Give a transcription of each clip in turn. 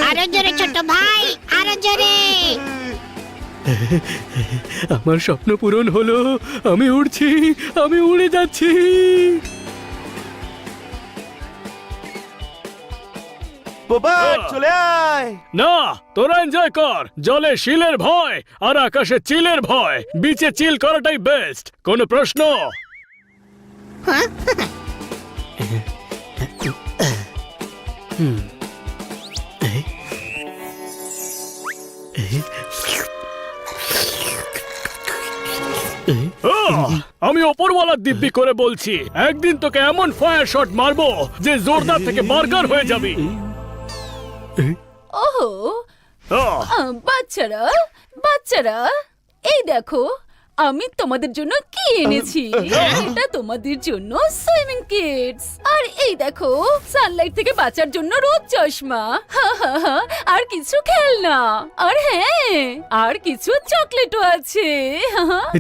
আরো জোরে ছোট ভাই, আরো জোরে। আমার স্বপ্ন পূরণ হলো, আমি উড়ছি, আমি উড়ে যাচ্ছি। বাবা চলে আয়। না, তোরা এনজয় কর। জলে শিলের ভয় আর আকাশে চিলের ভয়, বিচে চিল করাটাই বেস্ট। কোনো প্রশ্ন? আমি ওপরওয়ালার দিব্যি করে বলছি, একদিন তোকে এমন ফায়ার শট মারবো যে জোরদার থেকে বার্গার হয়ে যাবি। ওহো, বাচ্চারা বাচ্চারা, এই দেখো আমি তোমাদের জন্য কি এনেছি। এটা তোমাদের জন্য সুইমিং কিটস। আর এই দেখো সানলাইট থেকে বাঁচার জন্য রোদ চশমা। আর কিছু খেলনা। আর হ্যাঁ, আর কিছু চকলেটও আছে।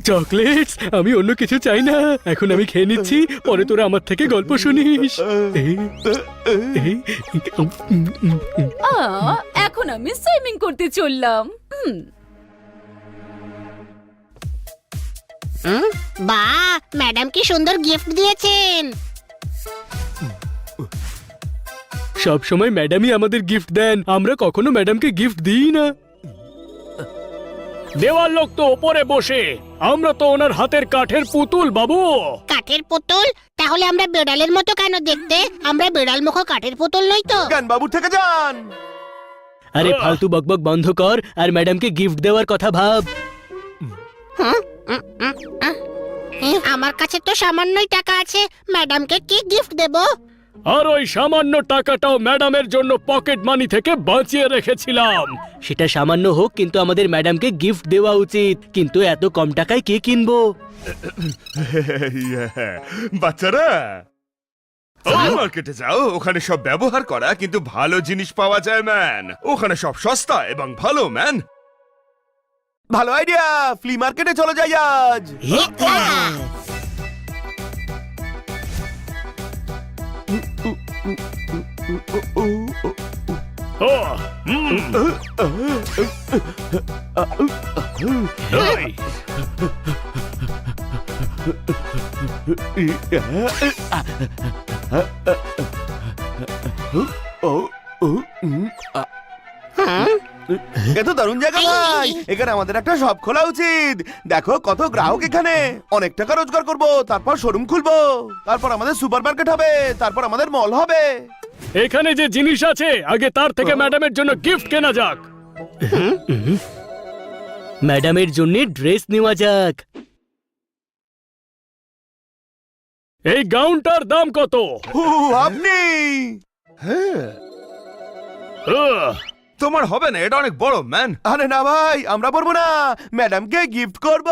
চকলেটস? আমি অন্য কিছু চাই না, এখন আমি খেয়ে নিচ্ছি, পরে তোরা আমার থেকে গল্প শুনিস। এখন আমি সুইমিং করতে চললাম। বাহ, ম্যাডাম কি সুন্দর গিফট দিয়েছেন। সব সময় ম্যাডামই আমাদের গিফট দেন, আমরা কখনো ম্যাডামকে গিফট দিই না। দেওয়ার লোক তো ওপরে বসে, আমরা তো ওনার হাতের কাঠের পুতুল বাবু। কাঠের পুতুল? তাহলে আমরা বেড়ালের মতো কেন দেখতে? আমরা বেড়াল মুখো কাঠের পুতুল নই তো। গান বাবু থেকে যান। আরে ফালতু বকবক বন্ধ কর আর ম্যাডামকে গিফট দেওয়ার কথা ভাব। আমার কাছে তো সামান্যই টাকা আছে, ম্যাডামকে কি গিফট দেব? আর ওই সামান্য টাকাটাও ম্যাডামের জন্য পকেট মানি থেকে বাঁচিয়ে রেখেছিলাম। সেটা সামান্য হোক, কিন্তু আমাদের ম্যাডামকে গিফট দেওয়া উচিত। কিন্তু এত কম টাকায় কে কিনবো? বাচ্চারা মার্কেটে যাও, ওখানে সব ব্যবহার করা কিন্তু ভালো জিনিস পাওয়া যায় ম্যান। ওখানে সব সস্তা এবং ভালো ম্যান। ভালো আইডিয়া, ফ্লি মার্কেটে চলে যাই আজ। ও, এই, এ তো দারুণ জায়গা ভাই, এখানে আমাদের একটা শপ খোলা উচিত। দেখো কত গ্রাহক এখানে, অনেক টাকা রোজগার করব, তারপর শোরুম খুলবো, তারপর আমাদের সুপার মার্কেট হবে, তারপর আমাদের মল হবে। এখানে যে জিনিস আছে আগে তার থেকে ম্যাডামের জন্য গিফট কেনা যাক। ম্যাডামের জন্য ড্রেস নেওয়া যাক। এই গাউনটার দাম কত? আপনি তোমার হবে না, এটা অনেক বড় ম্যান। আরে না ভাই, আমরা পরবো না, ম্যাডামকে গিফট করব।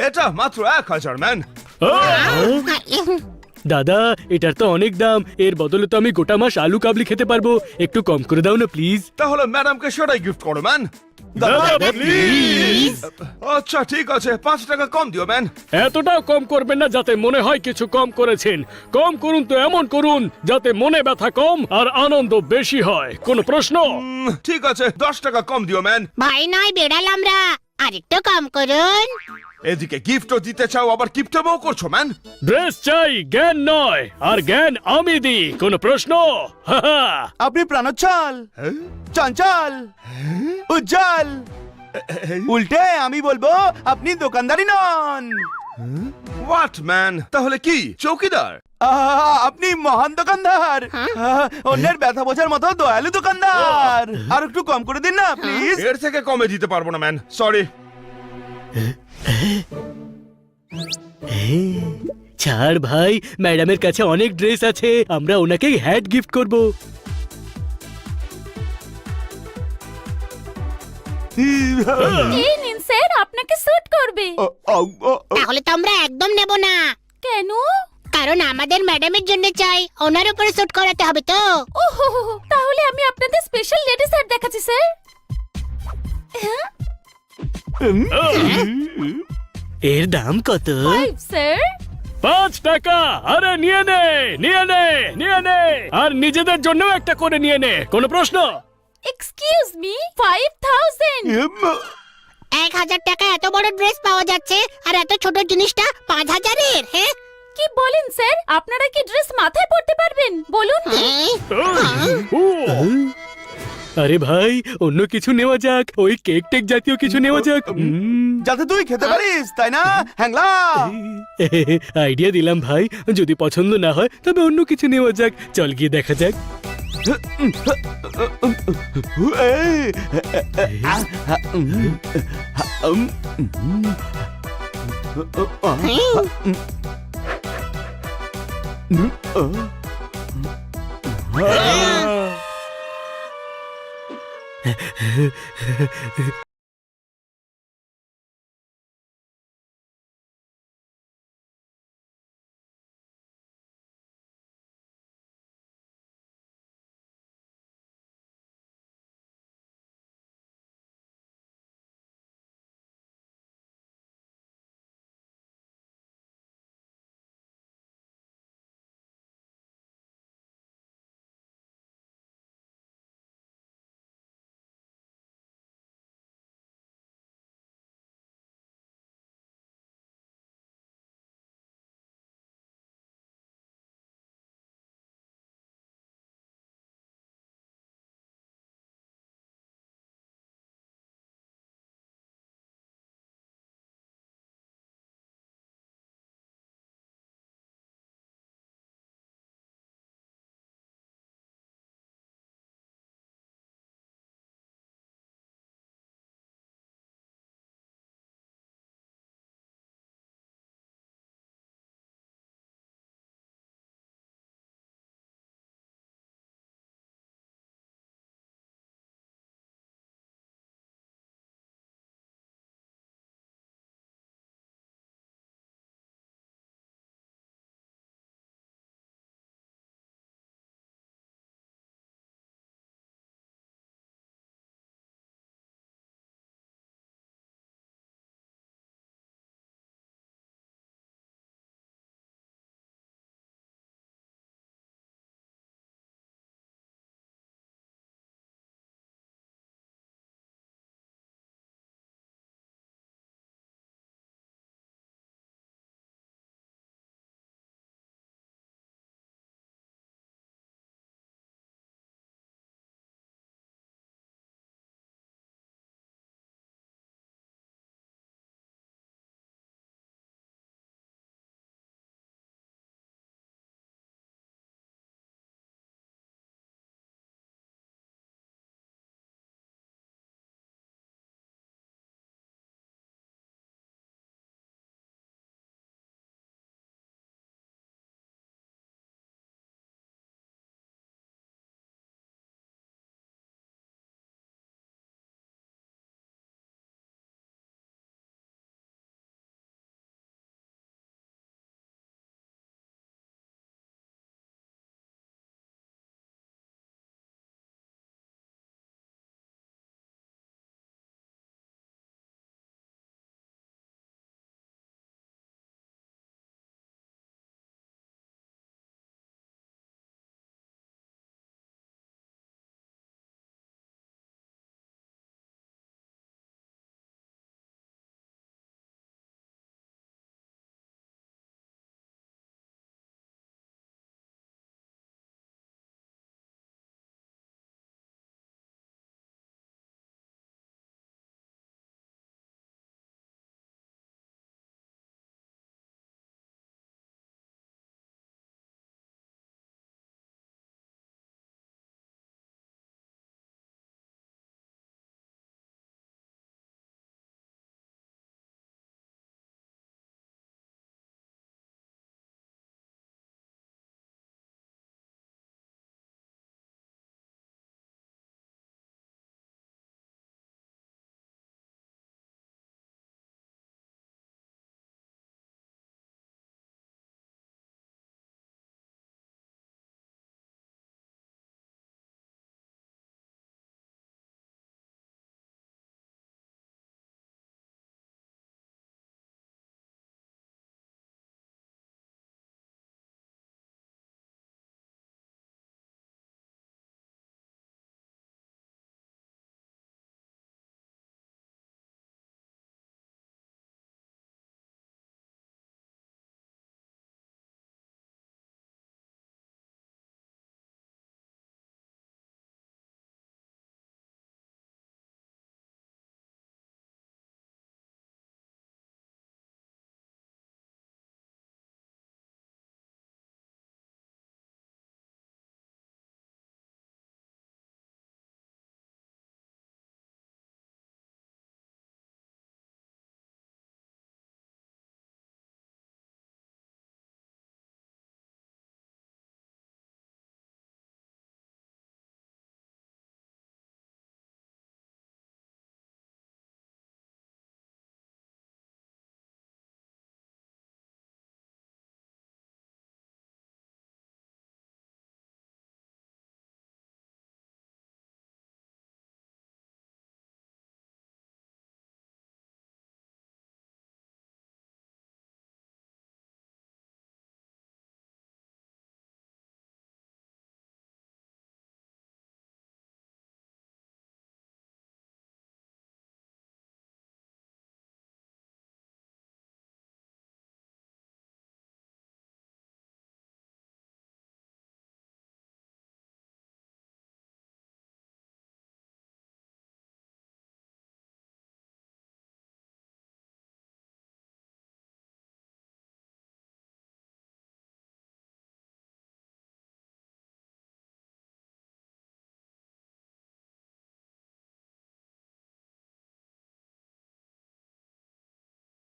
এটা মাত্র 1000 ম্যান। দাদা, এটার তো অনেক দাম, এর বদলে তো আমি গোটা মাস আলু কাবলি খেতে পারবো। একটু কম করে দাও না প্লিজ। তাহলে ম্যাডামকে সেটাই গিফট করো ম্যান। দাদা প্লিজ। আচ্ছা ঠিক আছে, 5 টাকা কম দিও ম্যান। এতটাও কম করবেন না যাতে মনে হয় কিছু কম করেছেন। কম করুন তো এমন করুন যাতে মনে ব্যথা কম আর আনন্দ বেশি হয়। কোনো প্রশ্ন? ঠিক আছে, 10 টাকা কম দিও ম্যান। ভাই নয়, বেড়াল আমরা, আরেকটু কম করুন। এদিকে গিফটও দিতে চাও, আবার কিপটামও করছো ম্যান। ড্রেস চাই, জ্ঞান নয়, আর জ্ঞান আমি দিই। কোনো প্রশ্ন? আপনি প্রাণোচ্ছল, চঞ্চল, উজ্জ্বল। উল্টে আমি বলবো আপনি দোকানদারি নন। What man? তাহলে কি চৌকিদার? আপনি মহান দোকানদার, অন্যের ব্যথা বোঝার মতো দয়ালু দোকানদার। আর একটু কম করে দিন না প্লিজ। এর থেকে কমে দিতে পারবো না ম্যান, সরি। ছাড় ভাই, ম্যাডামের কাছে অনেক ড্রেস আছে, আমরা ওনাকেই হ্যাট গিফট করব। এই নিন স্যার, আপনাকে স্যুট করবে। তাহলে তো আমরা একদম নেব না। কেন? কারণ আমাদের ম্যাডামের জন্য চাই, ওনার উপরে শুট করাতে হবে তো। ওহো, তাহলে আমি আপনাদের স্পেশাল লেডিস সেট দেখাচ্ছি স্যার। এর দাম কত? 5 স্যার। 5 টাকা? আরে নিয়ে নে, নিয়ে নে, নিয়ে নে, আর নিজেদের জন্য একটা করে নিয়ে নে। কোনো প্রশ্ন? এক্সকিউজ মি 5000 1,000 টাকা এত বড় ড্রেস পাওয়া যাচ্ছে আর এত ছোট জিনিসটা 5,000-এর। হ্যাঁ কি বলেন স্যার আপনারা কি ড্রেস মাথায় পরতে পারবেন বলুন আরে ভাই অন্য কিছু নেওয়া যাক, ওই কেক টেক জাতীয় কিছু নেওয়া যাক। যাতে তুই খেতে পারিস, তাই না হ্যাংলা? আইডিয়া দিলাম ভাই, যদি পছন্দ না হয় তবে অন্য কিছু নেওয়া যাক। চল গিয়ে দেখা যাক।